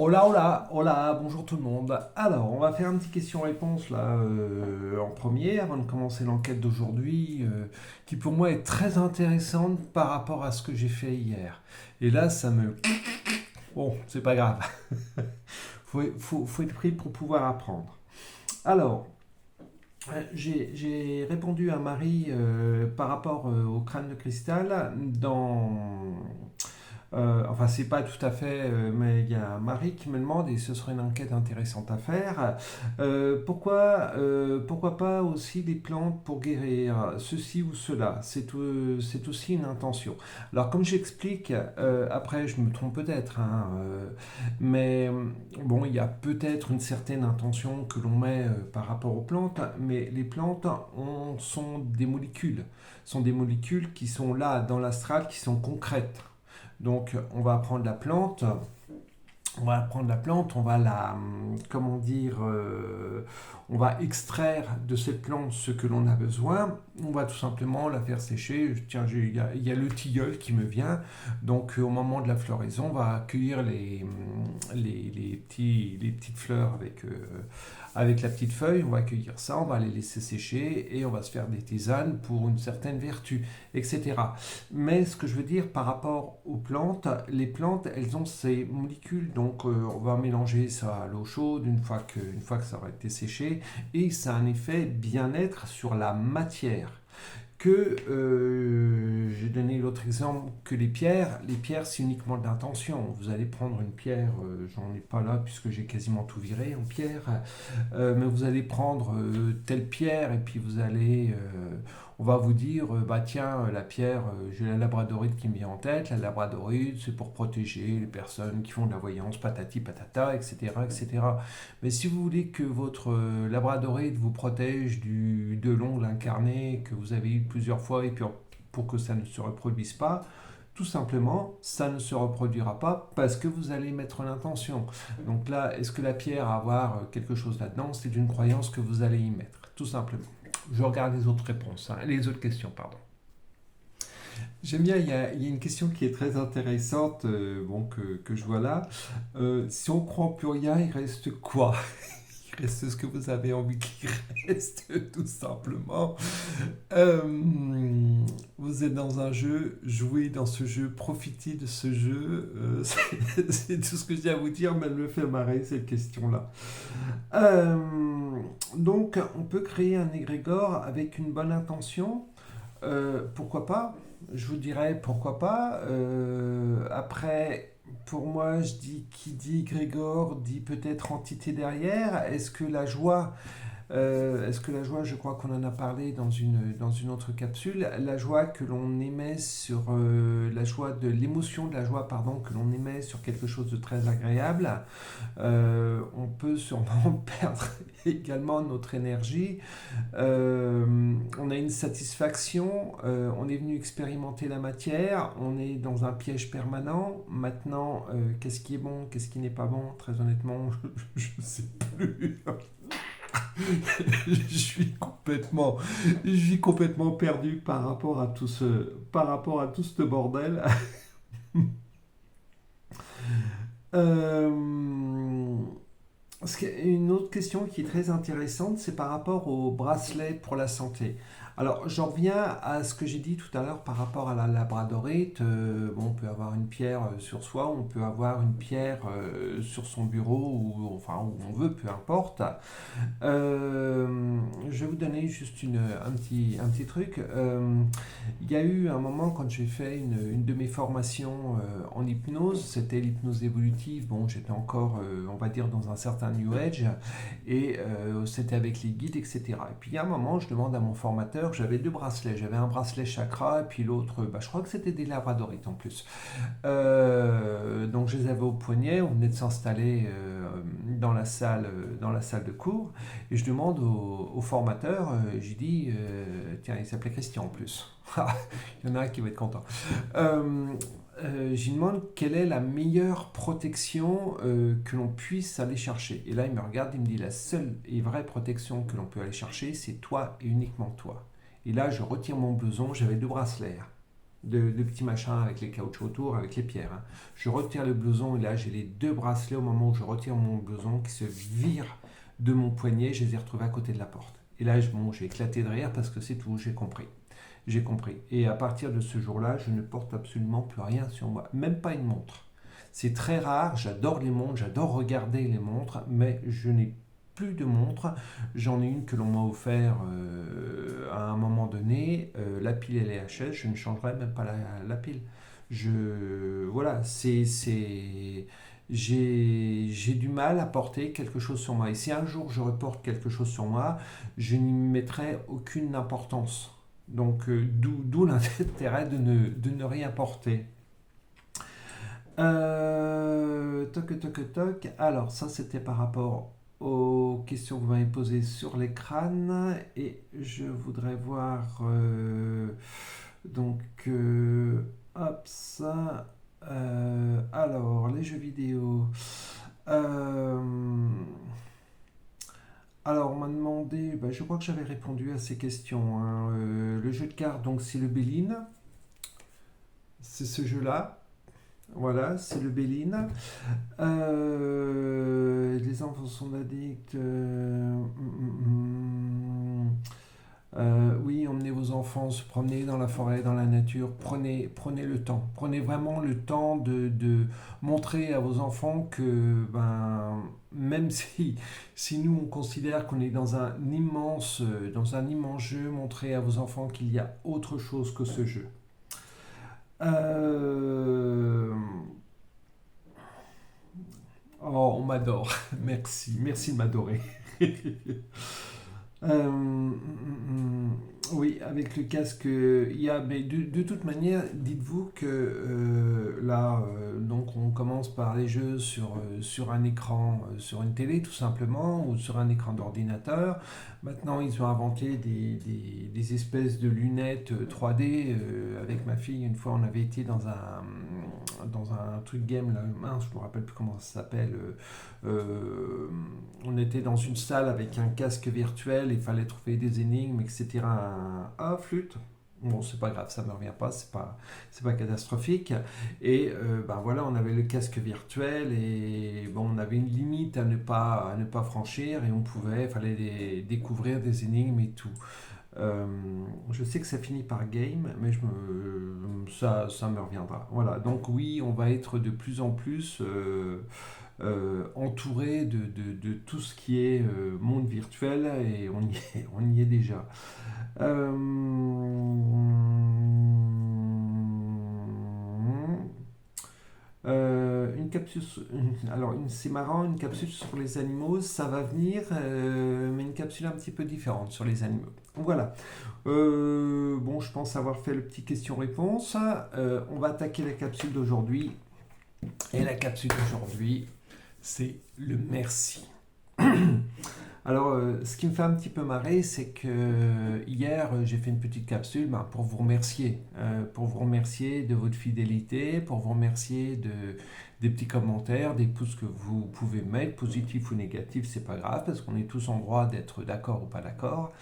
Hola, hola, hola, bonjour tout le monde. Alors, on va faire une petite question-réponse là en premier avant de commencer l'enquête d'aujourd'hui, qui pour moi est très intéressante par rapport à ce que j'ai fait hier. Et là, ça me... Bon, c'est pas grave. Faut être pris pour pouvoir apprendre. Alors, j'ai répondu à Marie par rapport au crâne de cristal enfin, c'est pas tout à fait, mais il y a Marie qui me demande, et ce serait une enquête intéressante à faire, pourquoi pas aussi des plantes pour guérir ceci ou cela. C'est aussi une intention. Alors, comme j'explique, après, je me trompe peut-être, hein, mais bon, il y a peut-être une certaine intention que l'on met par rapport aux plantes, mais les plantes sont des molécules qui sont là dans l'astral, qui sont concrètes. Donc, on va la, comment dire, on va extraire de cette plante ce que l'on a besoin. On va tout simplement la faire sécher. Tiens, il y a le tilleul qui me vient. Donc, au moment de la floraison, on va accueillir les petites fleurs avec la petite feuille. On va accueillir ça, on va les laisser sécher et on va se faire des tisanes pour une certaine vertu, etc. Mais ce que je veux dire par rapport aux plantes, les plantes, elles ont ces molécules, donc on va mélanger ça à l'eau chaude une fois que ça aura été séché, et ça a un effet bien-être sur la matière. J'ai donné l'autre exemple que les pierres c'est uniquement de l'intention. Vous allez prendre une pierre, j'en ai pas là puisque j'ai quasiment tout viré en pierre, mais vous allez prendre telle pierre et puis on va vous dire, bah tiens, la pierre, j'ai la labradorite qui me vient en tête. La labradorite, c'est pour protéger les personnes qui font de la voyance, patati patata, etc., etc. Mais si vous voulez que votre labradorite vous protège de l'ongle incarné que vous avez eu plusieurs fois et puis pour que ça ne se reproduise pas, tout simplement, ça ne se reproduira pas parce que vous allez mettre l'intention. Donc là, est-ce que la pierre a à avoir quelque chose là-dedans? C'est une croyance que vous allez y mettre, tout simplement. Je regarde les autres réponses, hein, les autres questions, pardon. J'aime bien, il y a une question qui est très intéressante, que je vois là. Si on croit en plus rien, il reste quoi? Il reste ce que vous avez envie qu'il reste, tout simplement. Euh, Vous êtes dans un jeu, jouez dans ce jeu, profitez de ce jeu. C'est tout ce que j'ai à vous dire, mais elle me fait marrer cette question-là. Euh, donc, on peut créer un égrégore avec une bonne intention. Pourquoi pas? Je vous dirais pourquoi pas. Après, pour moi, je dis qui dit Grégor dit peut-être entité derrière. Est-ce que la joie, je crois qu'on en a parlé dans une autre capsule, la joie que l'on émet sur la joie de l'émotion de la joie, pardon, que l'on émet sur quelque chose de très agréable, on peut sûrement perdre également notre énergie. On a une satisfaction, on est venu expérimenter la matière, on est dans un piège permanent. Maintenant, qu'est-ce qui est bon, qu'est-ce qui n'est pas bon? Très honnêtement, je ne sais plus. Je suis complètement perdu par rapport à tout ce bordel. Euh, une autre question qui est très intéressante, c'est par rapport au bracelet pour la santé. Alors, j'en reviens à ce que j'ai dit tout à l'heure par rapport à la labradorite. Bon, on peut avoir une pierre sur soi, on peut avoir une pierre sur son bureau, ou enfin où on veut, peu importe. Je vais vous donner juste un petit truc. Il y a eu un moment quand j'ai fait une de mes formations en hypnose, c'était l'hypnose évolutive. Bon, j'étais encore, on va dire, dans un certain New Age, et c'était avec les guides, etc. Et puis il y a un moment, je demande à mon formateur, j'avais deux bracelets. J'avais un bracelet chakra, et puis l'autre, bah, je crois que c'était des labradorites en plus. Donc je les avais au poignet, on venait de s'installer dans la salle de cours. Et je demande au formateur, j'ai dit, tiens, il s'appelait Christian en plus. Il y en a un qui va être content. J'y demande quelle est la meilleure protection que l'on puisse aller chercher. Et là, il me regarde, il me dit, la seule et vraie protection que l'on peut aller chercher, c'est toi et uniquement toi. Et là, je retire mon blouson, j'avais deux bracelets. de petits machins avec les caoutchoucs autour, avec les pierres. Hein. Je retire le blouson et là j'ai les deux bracelets au moment où je retire mon blouson qui se virent de mon poignet, je les ai retrouvés à côté de la porte. Et là, bon, j'ai éclaté de rire parce que c'est tout, j'ai compris. J'ai compris. Et à partir de ce jour-là, je ne porte absolument plus rien sur moi, même pas une montre. C'est très rare, j'adore les montres, j'adore regarder les montres, mais je n'ai plus de montre. J'en ai une que l'on m'a offert à un moment donné. La pile elle est HS, je ne changerai même pas la pile. Voilà, j'ai du mal à porter quelque chose sur moi. Et si un jour je reporte quelque chose sur moi, je n'y mettrai aucune importance. Donc, d'où l'intérêt de ne rien porter. Toc, toc, toc. Alors, ça, c'était par rapport aux questions que vous m'avez posées sur l'écran. Et je voudrais voir. Donc, hop, ça. Alors, les jeux vidéo. Euh, alors, on m'a demandé. Bah, je crois que j'avais répondu à ces questions. Hein. Le jeu de cartes, donc, c'est le Béline. C'est ce jeu-là. Voilà, c'est le Béline. Les enfants sont addicts. Oui, emmenez vos enfants se promener dans la forêt, dans la nature. Prenez le temps. Prenez vraiment le temps de montrer à vos enfants que, ben, même si nous on considère qu'on est dans un immense jeu, montrez à vos enfants qu'il y a autre chose que ce jeu. Euh, Oh, on m'adore. Merci. Merci de m'adorer. Oui, avec le casque, il y a, mais de toute manière, dites-vous que là, donc on commence par les jeux sur un écran, sur une télé tout simplement, ou sur un écran d'ordinateur. Maintenant, ils ont inventé des espèces de lunettes 3D. Avec ma fille, une fois, on avait été dans un truc game, là, mince, je me rappelle plus comment ça s'appelle. On était dans une salle avec un casque virtuel, il fallait trouver des énigmes, etc. Ah, flûte. Bon, c'est pas grave, ça me revient pas, c'est pas catastrophique. Et ben voilà, on avait le casque virtuel et bon, on avait une limite à ne pas franchir et fallait découvrir des énigmes et tout. Euh, je sais que ça finit par game, mais ça me reviendra. Voilà, donc oui, on va être de plus en plus entouré de tout ce qui est monde virtuel et on y est déjà. Euh, une capsule, c'est marrant, une capsule sur les animaux, ça va venir, mais une capsule un petit peu différente sur les animaux. Voilà. Bon, je pense avoir fait le petit question-réponse. On va attaquer la capsule d'aujourd'hui. Et la capsule d'aujourd'hui, c'est le merci. Alors, ce qui me fait un petit peu marrer, c'est que hier, j'ai fait une petite capsule pour vous remercier de votre fidélité, pour vous remercier des petits commentaires, des pouces que vous pouvez mettre, positifs ou négatifs, c'est pas grave, parce qu'on est tous en droit d'être d'accord ou pas d'accord.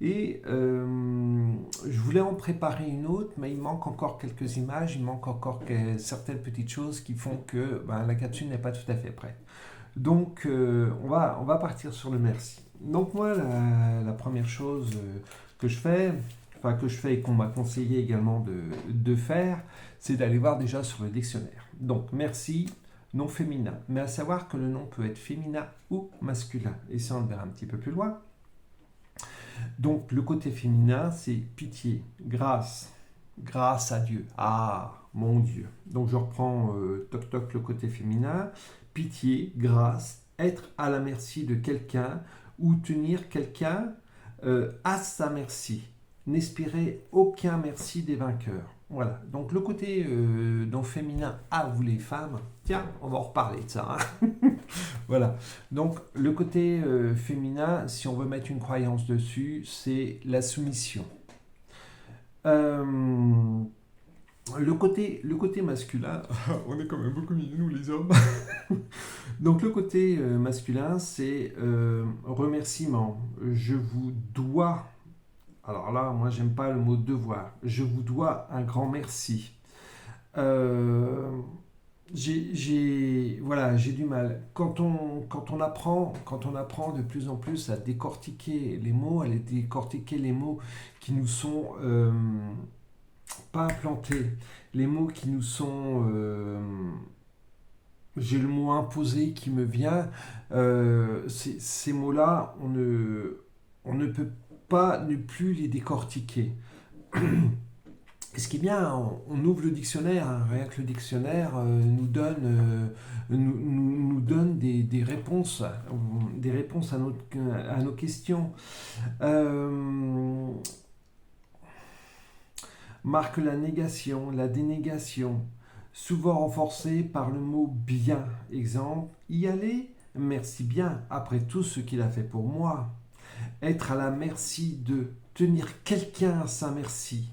Et je voulais en préparer une autre, mais il manque encore quelques images, il manque encore certaines petites choses qui font que la capsule n'est pas tout à fait prête. Donc, on va partir sur le merci. Donc, moi, la première chose que je fais, et qu'on m'a conseillé également de faire, c'est d'aller voir déjà sur le dictionnaire. Donc, merci, nom féminin. Mais à savoir que le nom peut être féminin ou masculin. Et ça, on le verra un petit peu plus loin. Donc, le côté féminin, c'est pitié, grâce à Dieu. Ah, mon Dieu. Donc, je reprends toc toc le côté féminin. Pitié, grâce, être à la merci de quelqu'un ou tenir quelqu'un à sa merci. N'espérez aucun merci des vainqueurs. Voilà, donc le côté féminin à vous les femmes, tiens, on va en reparler de ça. Hein. Voilà, donc le côté féminin, si on veut mettre une croyance dessus, c'est la soumission. Le côté masculin, on est quand même beaucoup mieux nous les hommes. Donc le côté masculin, c'est remerciement. Je vous dois Alors là, moi, j'aime pas le mot devoir. Je vous dois un grand merci. Euh, voilà, j'ai du mal. Quand on apprend de plus en plus à décortiquer les mots, à les décortiquer les mots qui nous sont pas implantés, les mots qui nous sont, j'ai le mot imposé qui me vient, ces mots-là, on ne peut pas ne plus les décortiquer. Ce qui est bien, on ouvre le dictionnaire, hein, rien que le dictionnaire nous donne des réponses à nos questions. Euh, Marque la négation, la dénégation, souvent renforcée par le mot bien. Exemple, y aller, merci bien, après tout ce qu'il a fait pour moi. Être à la merci de, tenir quelqu'un à sa merci.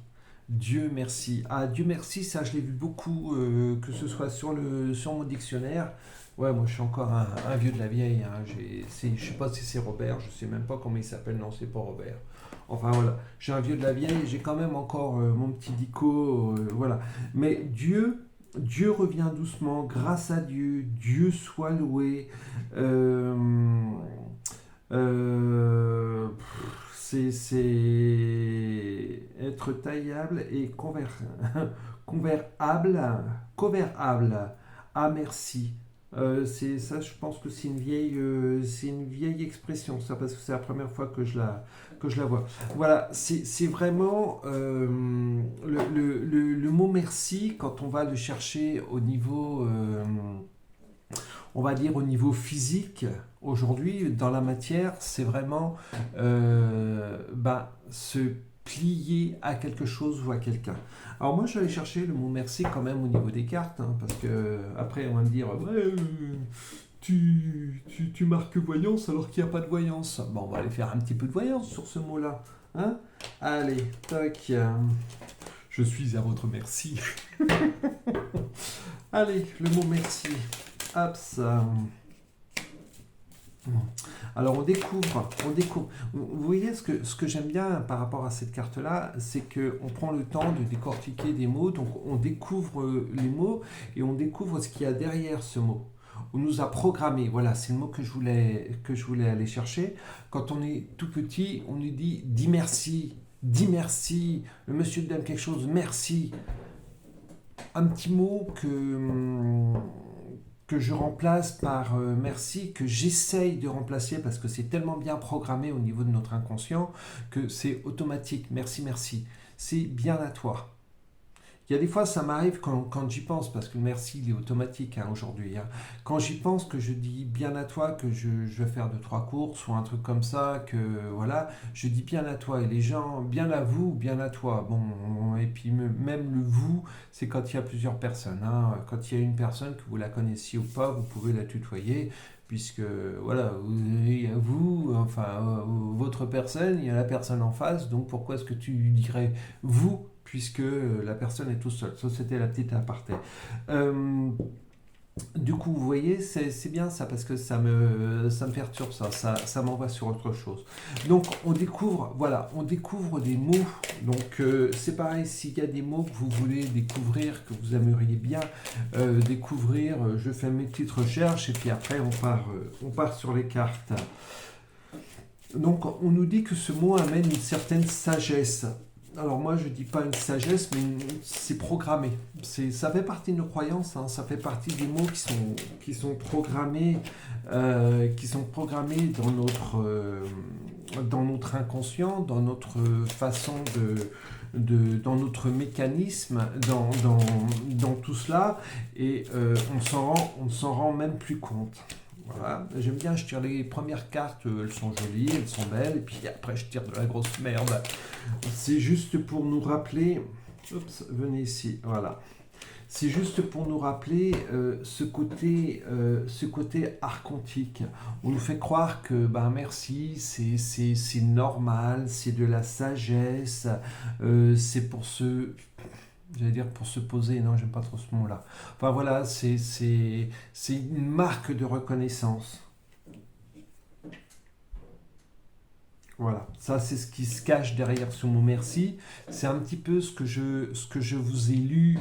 Dieu merci. Ah, Dieu merci, ça je l'ai vu beaucoup, que ce soit sur mon dictionnaire. Ouais, moi je suis encore un vieux de la vieille. Hein. Je sais pas si c'est Robert, je sais même pas comment il s'appelle. Non, c'est pas Robert. Enfin voilà, je suis un vieux de la vieille, j'ai quand même encore mon petit dico. Voilà. Mais Dieu revient doucement, grâce à Dieu, Dieu soit loué. Euh, c'est être taillable et convertible. Ah merci. C'est ça, je pense que c'est une vieille expression, ça, parce que c'est la première fois que je la vois. Voilà, c'est vraiment le mot merci quand on va le chercher au niveau on va dire au niveau physique, aujourd'hui, dans la matière, c'est vraiment se plier à quelque chose ou à quelqu'un. Alors moi, je vais aller chercher le mot merci quand même au niveau des cartes, hein, parce que après, on va me dire, ouais, tu marques voyance alors qu'il n'y a pas de voyance. Bon, on va aller faire un petit peu de voyance sur ce mot-là. Hein. Allez, tac. Je suis à votre merci. Allez, le mot merci. Hop, ça. Alors on découvre. Vous voyez ce que j'aime bien par rapport à cette carte-là, c'est qu'on prend le temps de décortiquer des mots, donc on découvre les mots et on découvre ce qu'il y a derrière ce mot. On nous a programmé, voilà, c'est le mot que je voulais aller chercher. Quand on est tout petit, on nous dit dis merci, le monsieur te donne quelque chose, merci. Un petit mot que je remplace par merci, que j'essaye de remplacer parce que c'est tellement bien programmé au niveau de notre inconscient que c'est automatique. Merci, merci. C'est bien à toi. Il y a des fois, ça m'arrive quand j'y pense, parce que le merci, il est automatique hein, aujourd'hui. Hein. Quand j'y pense, que je dis bien à toi, que je vais faire 2, 3 courses ou un truc comme ça, que voilà, je dis bien à toi. Et les gens, bien à vous, bien à toi. Bon, et puis même le vous, c'est quand il y a plusieurs personnes. Hein. Quand il y a une personne, que vous la connaissiez ou pas, vous pouvez la tutoyer. Puisque voilà, il y a vous, enfin votre personne, il y a la personne en face, donc pourquoi est-ce que tu dirais vous puisque la personne est tout seule. Ça, c'était la petite aparté. Euh, du coup, vous voyez, c'est bien ça, parce que ça me perturbe, ça m'envoie sur autre chose. Donc, on découvre des mots. Donc, c'est pareil, s'il y a des mots que vous voulez découvrir, que vous aimeriez bien découvrir, je fais mes petites recherches, et puis après, on part sur les cartes. Donc, on nous dit que ce mot amène une certaine sagesse. Alors moi je dis pas une sagesse, mais c'est programmé. Ça fait partie de nos croyances, hein, ça fait partie des mots qui sont programmés, dans notre inconscient, dans notre façon dans notre mécanisme, dans tout cela, et on ne s'en rend même plus compte. Voilà, j'aime bien, je tire les premières cartes, elles sont jolies, elles sont belles, et puis après je tire de la grosse merde. C'est juste pour nous rappeler, oups, venez ici, voilà. C'est juste pour nous rappeler ce côté archontique. On nous fait croire que merci, c'est normal, c'est de la sagesse, c'est pour j'allais dire pour se poser, non, j'aime pas trop ce mot-là. Enfin voilà, c'est une marque de reconnaissance. Voilà, ça c'est ce qui se cache derrière ce mot merci. C'est un petit peu ce que je vous ai lu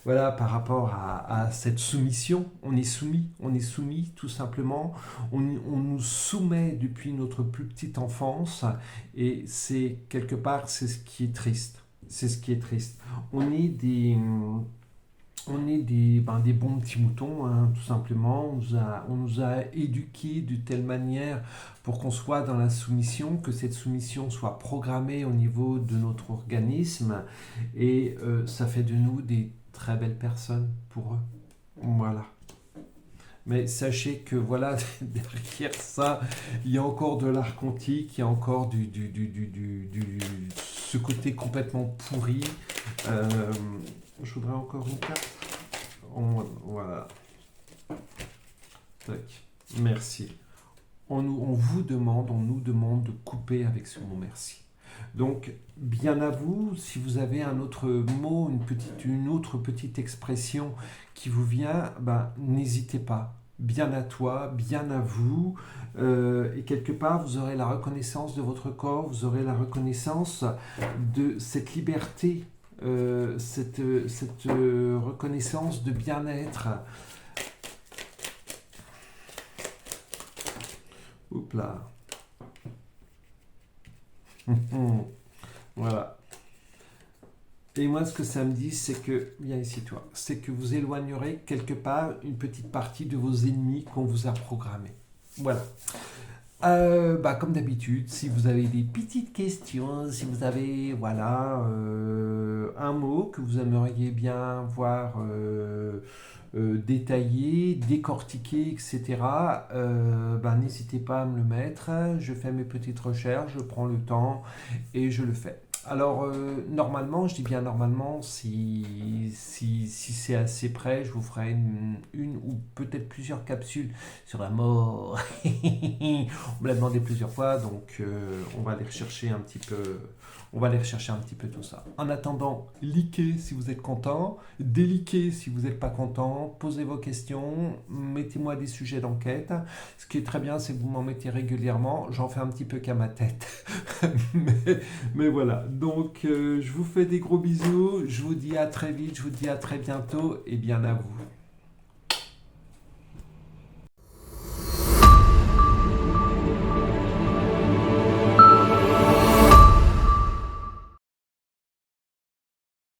voilà, par rapport à cette soumission. On est soumis tout simplement. On nous soumet depuis notre plus petite enfance et c'est quelque part, c'est ce qui est triste. C'est ce qui est triste. On est des bons petits moutons, hein, tout simplement. On nous a éduqués de telle manière pour qu'on soit dans la soumission, que cette soumission soit programmée au niveau de notre organisme. Et ça fait de nous des très belles personnes pour eux. Voilà. Mais sachez que voilà, derrière ça, il y a encore de l'art quantique, il y a encore ce côté complètement pourri. Euh, je voudrais encore une carte. Voilà. Tac. Merci. On nous demande de couper avec ce mot merci. Donc, bien à vous, si vous avez un autre mot, une autre petite expression qui vous vient, ben, n'hésitez pas. Bien à toi, bien à vous. Et quelque part, vous aurez la reconnaissance de votre corps, vous aurez la reconnaissance de cette liberté, cette reconnaissance de bien-être. Oups là. Voilà. Et moi, ce que ça me dit, c'est que, viens ici toi, c'est que vous éloignerez quelque part une petite partie de vos ennemis qu'on vous a programmés. Voilà. Comme d'habitude, si vous avez des petites questions, si vous avez voilà, un mot que vous aimeriez bien voir détaillé, décortiqué, etc., n'hésitez pas à me le mettre. Je fais mes petites recherches, je prends le temps et je le fais. Alors, normalement, je dis bien normalement, si c'est assez près, je vous ferai une ou peut-être plusieurs capsules sur la mort. On me l'a demandé plusieurs fois, donc on va aller rechercher un petit peu. On va aller rechercher un petit peu tout ça. En attendant, likez si vous êtes content, déliquez si vous n'êtes pas content, posez vos questions, mettez-moi des sujets d'enquête. Ce qui est très bien, c'est que vous m'en mettez régulièrement. J'en fais un petit peu qu'à ma tête. mais voilà. Donc, je vous fais des gros bisous. Je vous dis à très vite, je vous dis à très bientôt et bien à vous.